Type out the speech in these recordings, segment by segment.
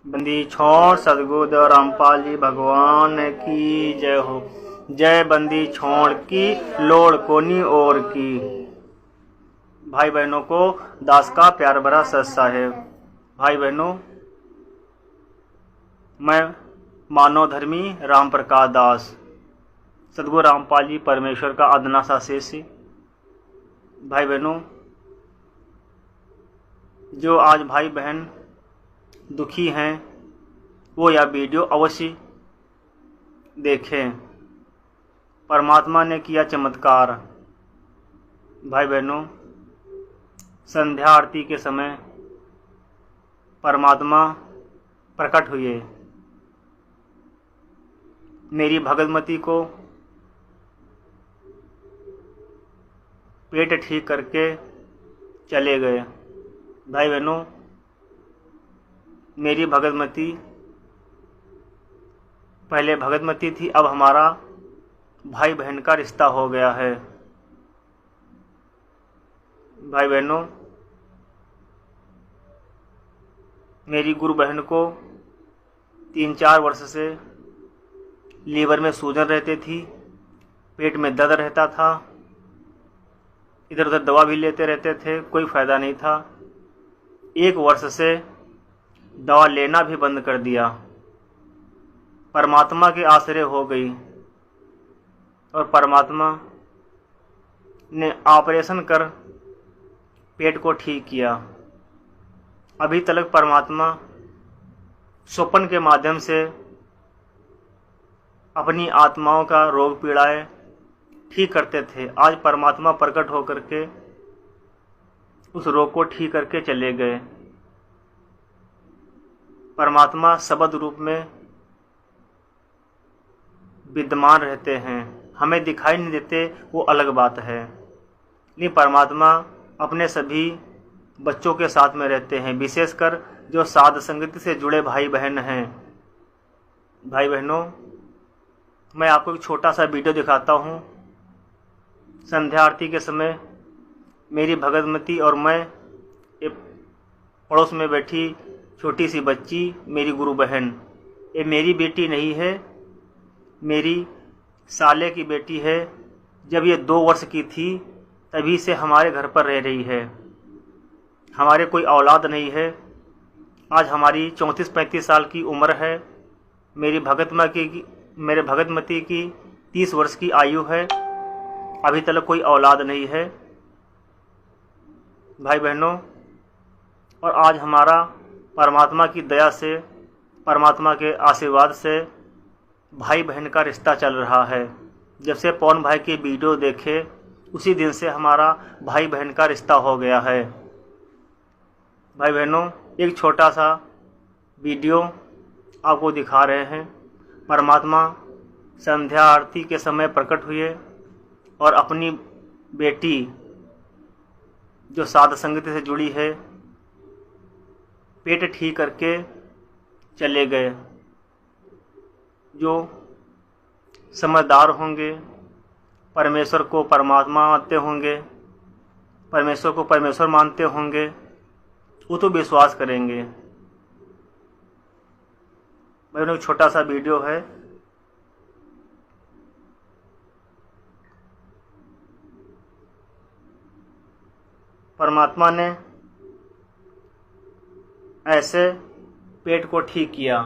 बंदी छोड़ सदगुरु रामपाल जी भगवान की जय हो। जय बंदी छोड़ की लोड़ कोनी और की। भाई बहनों को दास का प्यार भरा सत साहेब। भाई बहनों, मैं मानव धर्मी राम प्रकाश दास सदगुरु रामपाल जी परमेश्वर का अदना सा शिष्य। भाई बहनों, जो आज भाई बहन दुखी हैं वो यह वीडियो अवश्य देखें। परमात्मा ने किया चमत्कार। भाई बहनों, संध्या आरती के समय परमात्मा प्रकट हुए। मेरी भगतमती को पेट ठीक करके चले गए। भाई बहनों, मेरी भगतमती पहले भगतमती थी, अब हमारा भाई बहन का रिश्ता हो गया है। भाई बहनों, मेरी गुरु बहन को 3-4 वर्ष से लीवर में सूजन रहती थी, पेट में दर्द रहता था, इधर उधर दवा भी लेते रहते थे, कोई फ़ायदा नहीं था। 1 वर्ष से दवा लेना भी बंद कर दिया। परमात्मा के आश्रय हो गई और परमात्मा ने ऑपरेशन कर पेट को ठीक किया। अभी तक परमात्मा स्वप्न के माध्यम से अपनी आत्माओं का रोग पीड़ाएं ठीक करते थे। आज परमात्मा प्रकट होकर के उस रोग को ठीक करके चले गए। परमात्मा शब्द रूप में विद्यमान रहते हैं, हमें दिखाई नहीं देते, वो अलग बात है। लेकिन परमात्मा अपने सभी बच्चों के साथ में रहते हैं, विशेषकर जो साध संगति से जुड़े भाई बहन हैं। भाई बहनों, मैं आपको एक छोटा सा वीडियो दिखाता हूँ। संध्या आरती के समय मेरी भगतमती और मैं, एक पड़ोस में बैठी छोटी सी बच्ची, मेरी गुरु बहन, ये मेरी बेटी नहीं है, मेरी साले की बेटी है। जब ये 2 वर्ष की थी तभी से हमारे घर पर रह रही है। हमारे कोई औलाद नहीं है। आज हमारी 34-35 साल की उम्र है। मेरे भगतमती की 30 वर्ष की आयु है। अभी तक कोई औलाद नहीं है। भाई बहनों, और आज हमारा परमात्मा की दया से, परमात्मा के आशीर्वाद से भाई बहन का रिश्ता चल रहा है। जब से पवन भाई की वीडियो देखे उसी दिन से हमारा भाई बहन का रिश्ता हो गया है। भाई बहनों, एक छोटा सा वीडियो आपको दिखा रहे हैं। परमात्मा संध्या आरती के समय प्रकट हुए और अपनी बेटी जो साध संगति से जुड़ी है पेट ठीक करके चले गए। जो समझदार होंगे, परमेश्वर को परमात्मा मानते होंगे, परमेश्वर को परमेश्वर मानते होंगे, वो तो विश्वास करेंगे। भाई, एक छोटा सा वीडियो है। परमात्मा ने ऐसे पेट को ठीक किया।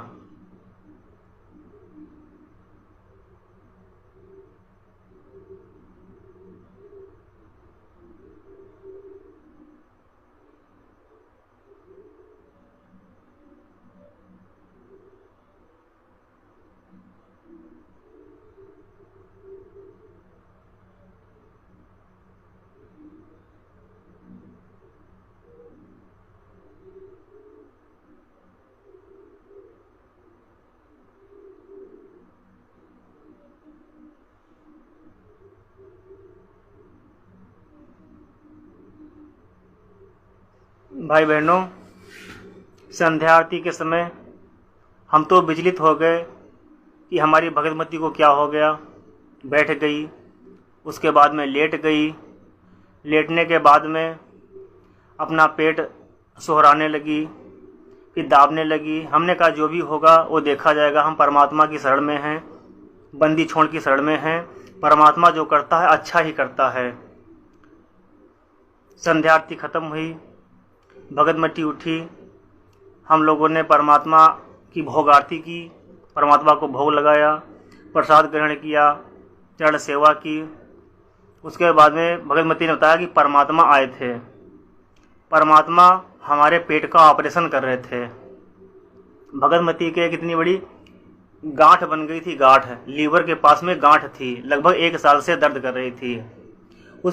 भाई बहनों, संध्या आरती के समय हम तो विचलित हो गए कि हमारी भगतमती को क्या हो गया। बैठ गई, उसके बाद में लेट गई, लेटने के बाद में अपना पेट सुहराने लगी, कि दाबने लगी। हमने कहा जो भी होगा वो देखा जाएगा, हम परमात्मा की शरण में हैं, बंदी छोड़ की शरण में हैं। परमात्मा जो करता है अच्छा ही करता है। संध्या आरती खत्म हुई, भगतमती उठी, हम लोगों ने परमात्मा की भोग आरती की, परमात्मा को भोग लगाया, प्रसाद ग्रहण किया, चरण सेवा की। उसके बाद में भगतमती ने बताया कि परमात्मा आए थे, परमात्मा हमारे पेट का ऑपरेशन कर रहे थे। भगतमती के एक इतनी बड़ी गांठ बन गई थी, गांठ लीवर के पास में गांठ थी, लगभग 1 साल से दर्द कर रही थी। वो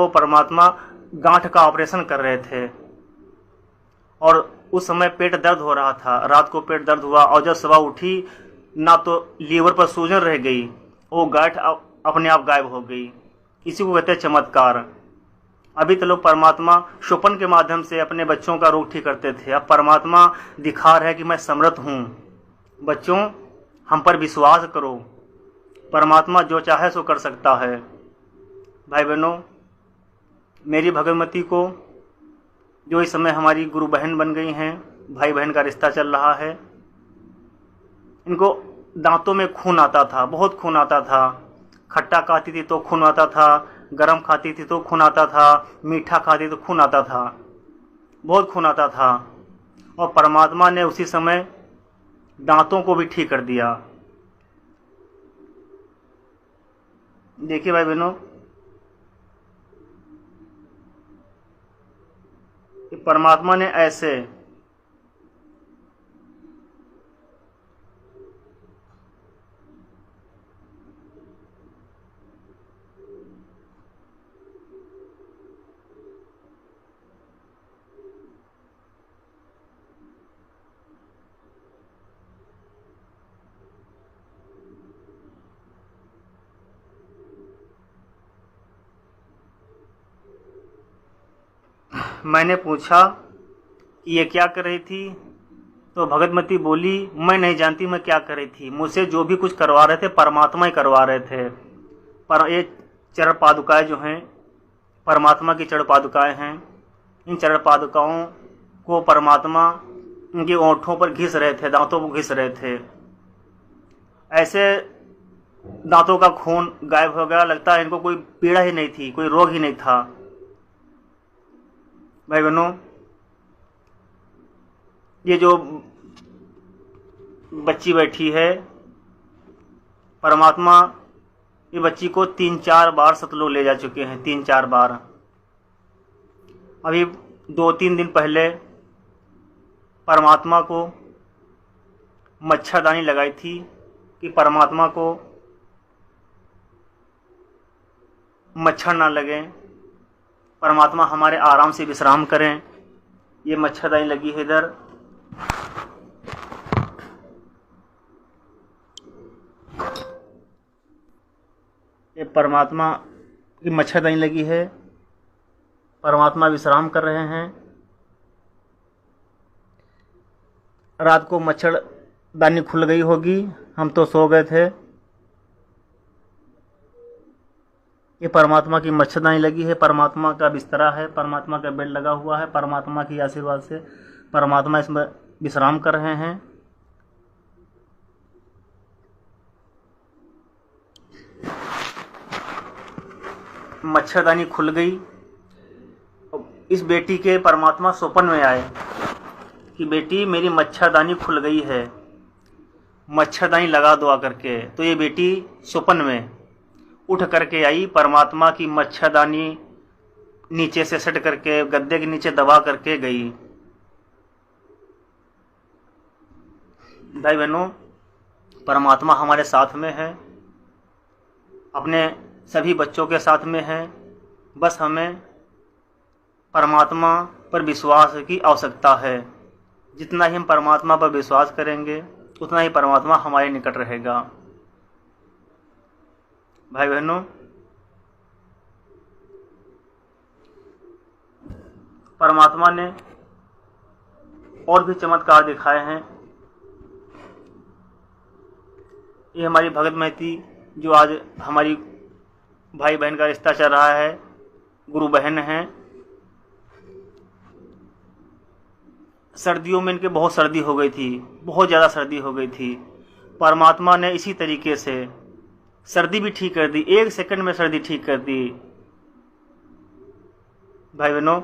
परमात्मा गांठ का ऑपरेशन कर रहे थे और उस समय पेट दर्द हो रहा था। रात को पेट दर्द हुआ और जब सुबह उठी ना तो लीवर पर सूजन रह गई, वो गांठ अपने आप गायब हो गई। इसी को कहते हैं चमत्कार। अभी तो लोग परमात्मा शोपन के माध्यम से अपने बच्चों का रोग ठीक करते थे, अब परमात्मा दिखा रहा है कि मैं समर्थ हूँ। बच्चों, हम पर विश्वास करो, परमात्मा जो चाहे सो कर सकता है। भाई बहनों, मेरी भगतमती को जो इस समय हमारी गुरु बहन बन गई हैं, भाई बहन का रिश्ता चल रहा है, इनको दांतों में खून आता था, बहुत खून आता था। खट्टा खाती थी तो खून आता था, गरम खाती थी तो खून आता था, मीठा खाती तो खून आता था, बहुत खून आता था। और परमात्मा ने उसी समय दांतों को भी ठीक कर दिया। देखिए भाई बहनों, परमात्मा ने ऐसे मैंने पूछा कि ये क्या कर रही थी, तो भगतमती बोली मैं नहीं जानती मैं क्या कर रही थी, मुझसे जो भी कुछ करवा रहे थे परमात्मा ही करवा रहे थे। पर ये चरण पादुकाएं जो हैं परमात्मा की चरण पादुकाएं हैं। इन चरण पादुकाओं को परमात्मा उनके ओंठों पर घिस रहे थे, दांतों पर घिस रहे थे। ऐसे दांतों का खून गायब हो गया, लगता है इनको कोई पीड़ा ही नहीं थी, कोई रोग ही नहीं था। भाई बहनों, ये जो बच्ची बैठी है, परमात्मा ये बच्ची को 3-4 बार सतलोक ले जा चुके हैं, 3-4 बार। अभी 2-3 दिन पहले परमात्मा को मच्छरदानी लगाई थी कि परमात्मा को मच्छर ना लगे, परमात्मा हमारे आराम से विश्राम करें। ये मच्छरदानी लगी है इधर। ये परमात्मा की मच्छरदानी लगी है, परमात्मा विश्राम कर रहे हैं। रात को मच्छरदानी खुल गई होगी, हम तो सो गए थे। ये परमात्मा की मच्छरदानी लगी है, परमात्मा का बिस्तरा है, परमात्मा का बेड लगा हुआ है। परमात्मा की आशीर्वाद से परमात्मा इसमें विश्राम कर रहे हैं। मच्छरदानी खुल गई। इस बेटी के परमात्मा स्वप्न में आए कि बेटी मेरी मच्छरदानी खुल गई है, मच्छरदानी लगा दो आकर के। तो ये बेटी स्वप्न में उठ करके आई, परमात्मा की मच्छरदानी नीचे से सट करके गद्दे के नीचे दबा करके गई। भाई बहनों, परमात्मा हमारे साथ में है, अपने सभी बच्चों के साथ में है। बस हमें परमात्मा पर विश्वास की आवश्यकता है। जितना ही हम परमात्मा पर विश्वास करेंगे उतना ही परमात्मा हमारे निकट रहेगा। भाई बहनों, परमात्मा ने और भी चमत्कार दिखाए हैं। ये हमारी भगतमती जो आज हमारी भाई बहन का रिश्ता चल रहा है, गुरु बहन हैं, सर्दियों में इनके बहुत सर्दी हो गई थी, बहुत ज़्यादा सर्दी हो गई थी। परमात्मा ने इसी तरीके से सर्दी भी ठीक कर दी, 1 सेकंड में सर्दी ठीक कर दी। भाई बहनों,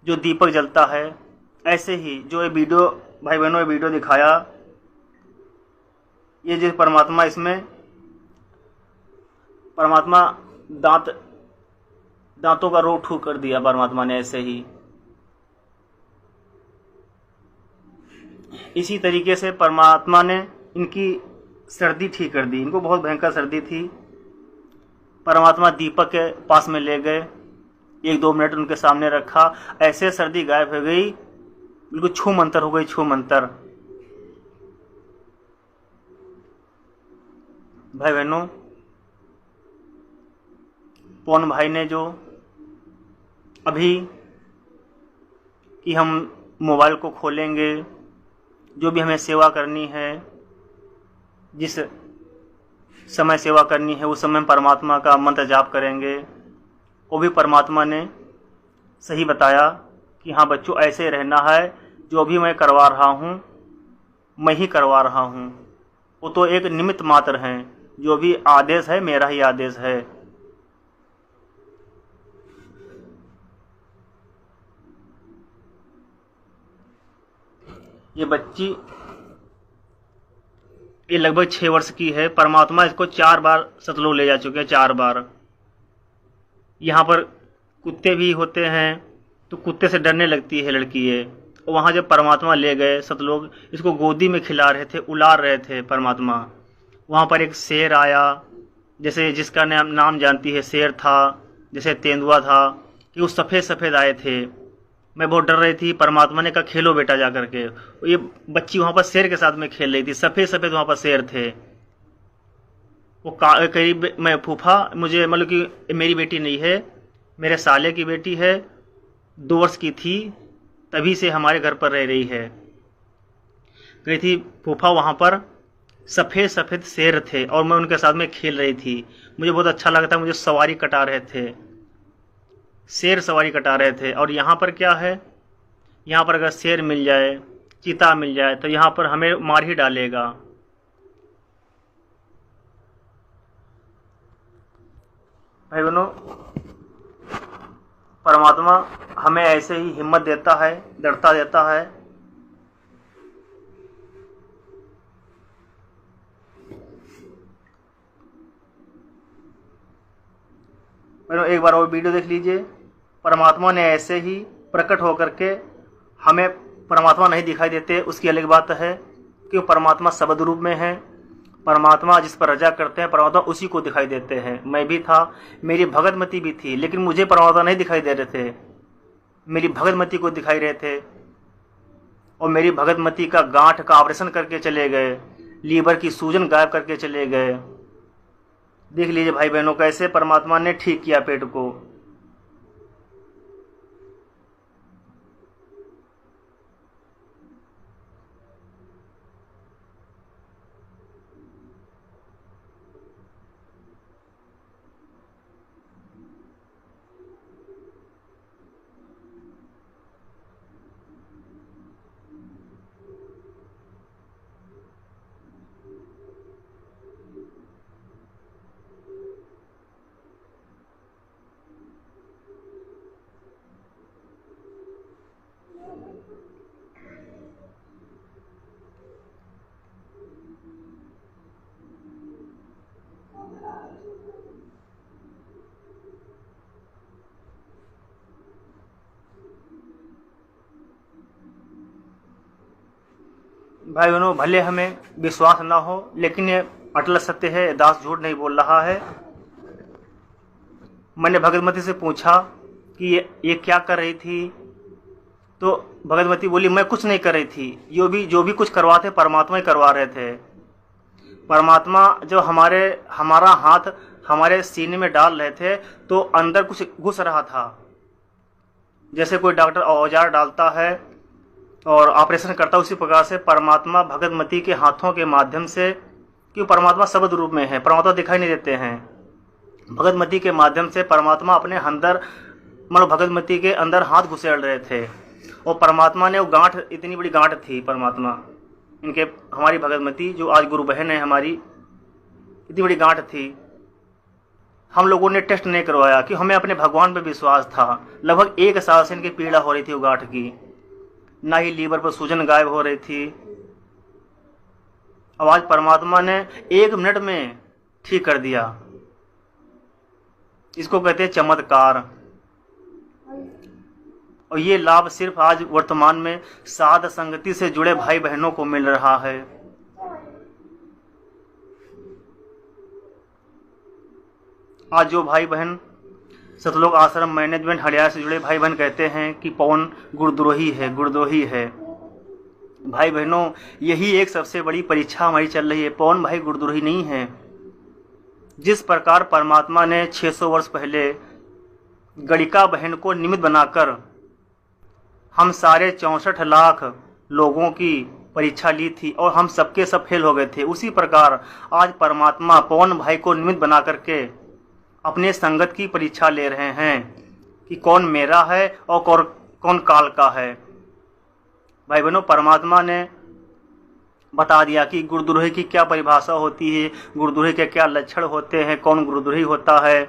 जो दीपक जलता है, ऐसे ही जो ये वीडियो भाई बहनों ये वीडियो दिखाया, ये जो परमात्मा, इसमें परमात्मा दांतों का रोग ठीक कर दिया परमात्मा ने। ऐसे ही इसी तरीके से परमात्मा ने इनकी सर्दी ठीक कर दी। इनको बहुत भयंकर सर्दी थी। परमात्मा दीपक के पास में ले गए, 1-2 मिनट उनके सामने रखा, ऐसे सर्दी गायब हो गई, बिल्कुल छू मंतर हो गई, छू मंतर। भाई बहनों, पवन भाई ने जो अभी कि हम मोबाइल को खोलेंगे, जो भी हमें सेवा करनी है, जिस समय सेवा करनी है उस समय परमात्मा का मंत्र जाप करेंगे, वो भी परमात्मा ने सही बताया कि हाँ बच्चों ऐसे रहना है, जो भी मैं करवा रहा हूँ मैं ही करवा रहा हूँ। वो तो एक निमित्त मात्र हैं, जो भी आदेश है मेरा ही आदेश है। ये बच्ची ये लगभग 6 वर्ष की है। परमात्मा इसको 4 बार सतलोक ले जा चुके हैं, 4 बार। यहाँ पर कुत्ते भी होते हैं तो कुत्ते से डरने लगती है लड़की ये। वहाँ जब परमात्मा ले गए सतलोक, इसको गोदी में खिला रहे थे, उलार रहे थे परमात्मा। वहाँ पर एक शेर आया, जैसे जिसका नाम जानती है, शेर था, जैसे तेंदुआ था, कि वो सफ़ेद सफ़ेद आए थे। मैं बहुत डर रही थी। परमात्मा ने कहा खेलो बेटा जा करके। ये बच्ची वहाँ पर शेर के साथ में खेल रही थी, सफ़ेद सफ़ेद वहाँ पर शेर थे। वो करीब मैं फूफा, मुझे मतलब कि मेरी बेटी नहीं है, मेरे साले की बेटी है, 2 वर्ष की थी, तभी से हमारे घर पर रह रही है। गई थी फूफा, वहाँ पर सफ़ेद सफ़ेद शेर थे और मैं उनके साथ में खेल रही थी। मुझे बहुत अच्छा लगता, मुझे सवारी कटा रहे थे, शेर सवारी कटा रहे थे। और यहाँ पर क्या है, यहाँ पर अगर शेर मिल जाए, चीता मिल जाए तो यहाँ पर हमें मार ही डालेगा। भाई बहनों, परमात्मा हमें ऐसे ही हिम्मत देता है, दृढ़ता देता है। बहनों एक बार और वीडियो देख लीजिए। परमात्मा ने ऐसे ही प्रकट होकर के, हमें परमात्मा नहीं दिखाई देते उसकी अलग बात है, क्यों परमात्मा शब्द रूप में है। परमात्मा जिस पर रजा करते हैं परमात्मा उसी को दिखाई देते हैं। मैं भी था, मेरी भगतमती भी थी, लेकिन मुझे परमात्मा नहीं दिखाई दे रहे थे, मेरी भगतमती को दिखाई रहे थे। और मेरी भगतमती का गांठ का ऑपरेशन करके चले गए, लीवर की सूजन गायब करके चले गए। देख लीजिए भाई बहनों, कैसे परमात्मा ने ठीक किया पेट को। भाई बहनों, भले हमें विश्वास ना हो, लेकिन ये अटल सत्य है, दास झूठ नहीं बोल रहा है। मैंने भगतमती से पूछा कि ये क्या कर रही थी, तो भगतमती बोली मैं कुछ नहीं कर रही थी, जो भी कुछ करवाते परमात्मा ही करवा रहे थे। परमात्मा जो हमारा हाथ हमारे सीने में डाल रहे थे तो अंदर कुछ घुस रहा था, जैसे कोई डॉक्टर औजार डालता है और ऑपरेशन करता है, उसी प्रकार से परमात्मा भगतमती के हाथों के माध्यम से, क्यों परमात्मा शब्द रूप में है, परमात्मा दिखाई नहीं देते हैं, भगतमती के माध्यम से परमात्मा अपने अंदर मतलब भगतमती के अंदर हाथ घुसेड़ रहे थे। और परमात्मा ने वो गांठ, इतनी बड़ी गांठ थी परमात्मा इनके, हमारी भगतमती जो आज गुरु बहन है हमारी, इतनी बड़ी गांठ थी। हम लोगों ने टेस्ट नहीं करवाया कि हमें अपने भगवान पे विश्वास था। लगभग 1 साल से इनकी पीड़ा हो रही थी वो गांठ की, ना ही लीवर पर सूजन गायब हो रही थी। अब आज परमात्मा ने 1 मिनट में ठीक कर दिया। इसको कहते हैं चमत्कार। और ये लाभ सिर्फ आज वर्तमान में साध संगति से जुड़े भाई बहनों को मिल रहा है। आज जो भाई बहन सतलोक आश्रम मैनेजमेंट हरियाणा से जुड़े भाई बहन कहते हैं कि पवन गुरुद्रोही है, गुरुद्रोही है। भाई बहनों, यही एक सबसे बड़ी परीक्षा हमारी चल रही है। पवन भाई गुरुद्रोही नहीं है। जिस प्रकार परमात्मा ने 600 वर्ष पहले गणिका बहन को निमित्त बनाकर हम सारे 64 लाख लोगों की परीक्षा ली थी और हम सबके सब फेल हो गए थे, उसी प्रकार आज परमात्मा पवन भाई को निमित्त बना करके अपने संगत की परीक्षा ले रहे हैं कि कौन मेरा है और कौन काल का है। भाई बहनों, परमात्मा ने बता दिया कि गुरुद्रोही की क्या परिभाषा होती है, गुरुद्रोही के क्या लक्षण होते हैं, कौन गुरुद्रोही होता है।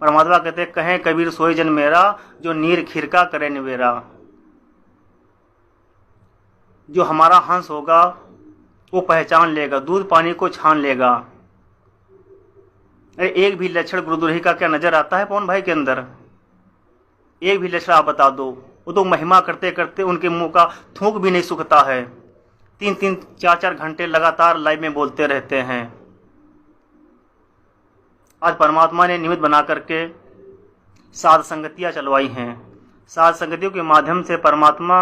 परमात्मा कहते हैं, कहें कबीर सोई जन मेरा, जो नीर खिरका करे निवेरा। जो हमारा हंस होगा वो पहचान लेगा, दूध पानी को छान लेगा। अरे एक भी लक्षण गुरुद्रोही का क्या नजर आता है पवन भाई के अंदर? एक भी लक्षण आप बता दो। वो तो महिमा करते करते उनके मुंह का थूक भी नहीं सूखता है, 3-3 4-4 घंटे लगातार लाइव में बोलते रहते हैं। आज परमात्मा ने निमित्त बना करके साध संगतियाँ चलवाई हैं। साध संगतियों के माध्यम से परमात्मा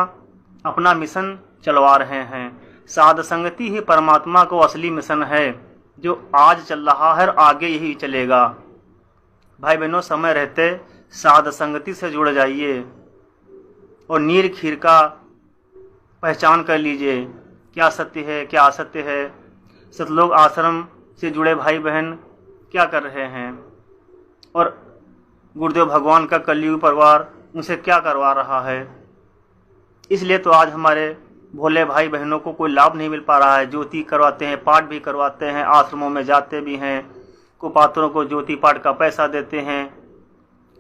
अपना मिशन चलवा रहे हैं। साध संगति ही परमात्मा को असली मिशन है जो आज चल रहा है और आगे यही चलेगा। भाई बहनों, समय रहते साध संगति से जुड़ जाइए और नीर खीर का पहचान कर लीजिए, क्या सत्य है क्या असत्य है। सतलोक आश्रम से जुड़े भाई बहन क्या कर रहे हैं और गुरुदेव भगवान का कलयुग परिवार उनसे क्या करवा रहा है। इसलिए तो आज हमारे भोले भाई बहनों को कोई लाभ नहीं मिल पा रहा है। ज्योति करवाते हैं, पाठ भी करवाते हैं, आश्रमों में जाते भी हैं, कुपात्रों को ज्योति पाठ का पैसा देते हैं,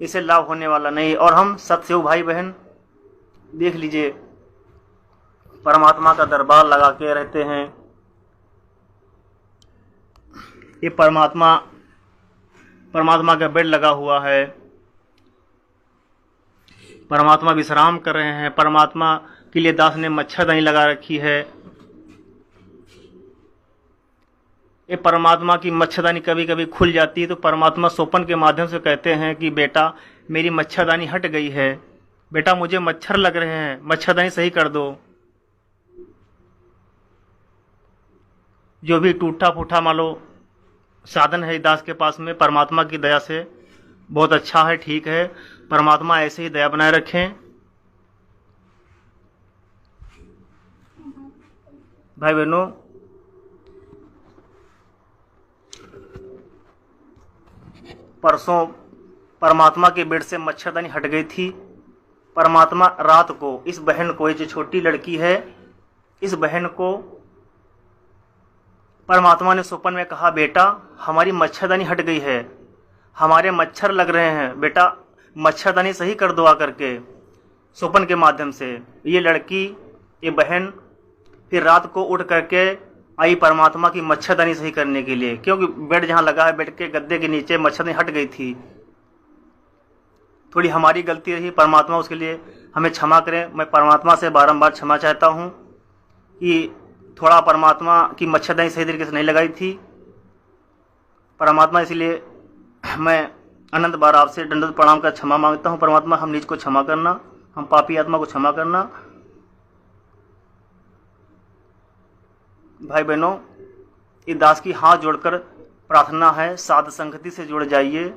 इसे लाभ होने वाला नहीं। और हम सत्संग भाई बहन देख लीजिए, परमात्मा का दरबार लगा के रहते हैं। ये परमात्मा का बेड लगा हुआ है, परमात्मा विश्राम कर रहे हैं। परमात्मा के लिए दास ने मच्छरदानी लगा रखी है। ये परमात्मा की मच्छरदानी कभी कभी खुल जाती है तो परमात्मा स्वप्न के माध्यम से कहते हैं कि बेटा मेरी मच्छरदानी हट गई है, बेटा मुझे मच्छर लग रहे हैं, मच्छरदानी सही कर दो। जो भी टूटा फूटा मान लो साधन है दास के पास में, परमात्मा की दया से बहुत अच्छा है, ठीक है। परमात्मा ऐसे ही दया बनाए रखें। भाई बहनों, परसों परमात्मा के बेड से मच्छरदानी हट गई थी। परमात्मा रात को इस बहन को, ये जो छोटी लड़की है, इस बहन को परमात्मा ने स्वप्न में कहा, बेटा हमारी मच्छरदानी हट गई है, हमारे मच्छर लग रहे हैं, बेटा मच्छरदानी सही कर दो आकर के। स्वप्न के माध्यम से ये लड़की, ये बहन फिर रात को उठ करके आई परमात्मा की मच्छरदानी सही करने के लिए, क्योंकि बेड जहाँ लगा है, बेड के गद्दे के नीचे मच्छरदानी हट गई थी। थोड़ी हमारी गलती रही, परमात्मा उसके लिए हमें क्षमा करें। मैं परमात्मा से बारंबार क्षमा चाहता हूँ कि थोड़ा परमात्मा की मच्छरदानी सही तरीके से नहीं लगाई थी। परमात्मा, इसलिए मैं अनंत बार आपसे दंडवत प्रणाम कर क्षमा मांगता हूँ। परमात्मा, हम निज को क्षमा करना, हम पापी आत्मा को क्षमा करना। भाई बहनों, ये दास की हाथ जोड़कर प्रार्थना है, साध संगति से जुड़ जाइए।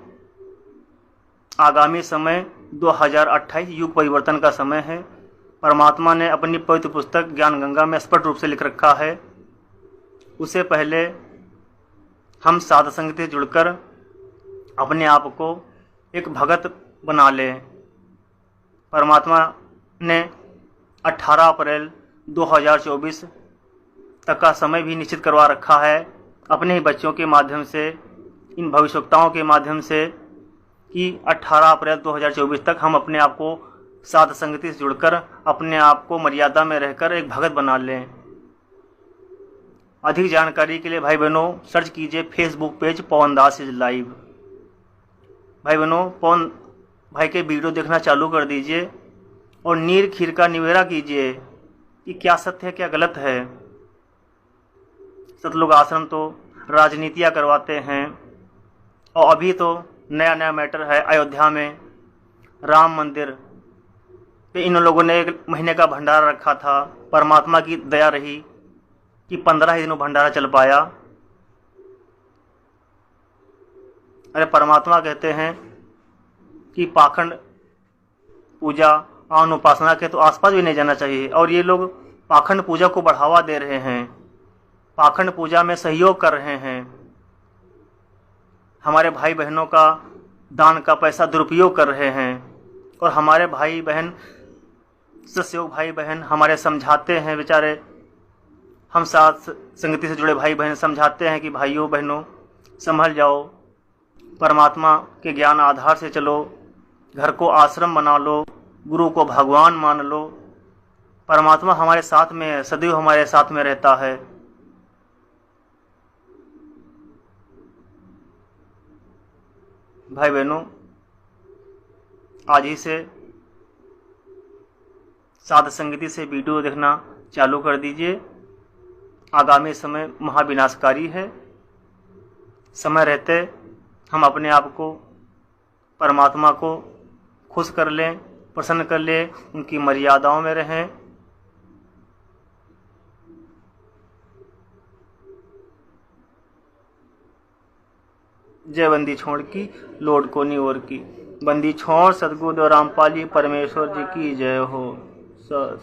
आगामी समय 2028 युग परिवर्तन का समय है। परमात्मा ने अपनी पवित्र पुस्तक ज्ञान गंगा में स्पष्ट रूप से लिख रखा है। उससे पहले हम साध संगति से जुड़कर अपने आप को एक भगत बना लें। परमात्मा ने 18 अप्रैल 2024 तक का समय भी निश्चित करवा रखा है अपने ही बच्चों के माध्यम से, इन भविष्यवक्ताओं के माध्यम से, कि 18 अप्रैल 2024 तक हम अपने आप को साध संगति से जुड़कर अपने आप को मर्यादा में रहकर एक भगत बना लें। अधिक जानकारी के लिए भाई बहनों सर्च कीजिए Facebook page Pawan Das is live. भाई बहनों पवन भाई के वीडियो देखना चालू कर दीजिए और नीर खीर का निवेड़ा कीजिए कि क्या सत्य है क्या गलत है। सतलोक आश्रम तो राजनीतियाँ करवाते हैं और अभी तो नया नया मैटर है अयोध्या में राम मंदिर पे इन लोगों ने 1 महीने का भंडारा रखा था। परमात्मा की दया रही कि 15 ही दिनों भंडारा चल पाया। अरे परमात्मा कहते हैं कि पाखंड पूजा आन उपासना के तो आसपास भी नहीं जाना चाहिए, और ये लोग पाखंड पूजा को बढ़ावा दे रहे हैं, पाखंड पूजा में सहयोग कर रहे हैं, हमारे भाई बहनों का दान का पैसा दुरुपयोग कर रहे हैं। और हमारे भाई बहन सत्सयोग भाई बहन हमारे समझाते हैं, बेचारे हम साथ संगति से जुड़े भाई बहन समझाते हैं कि भाइयों बहनों संभल जाओ, परमात्मा के ज्ञान आधार से चलो, घर को आश्रम बना लो, गुरु को भगवान मान लो। परमात्मा हमारे साथ में है, सदैव हमारे साथ में रहता है। भाई बहनों आज ही से साध संगति से वीडियो देखना चालू कर दीजिए। आगामी समय महाविनाशकारी है। समय रहते हम अपने आप को परमात्मा को खुश कर लें, प्रसन्न कर लें, उनकी मर्यादाओं में रहें। जय बंदी छोड़ की लोड को नहीं और की। बंदी छोड़ सदगुरु रामपाली परमेश्वर जी की जय हो। सत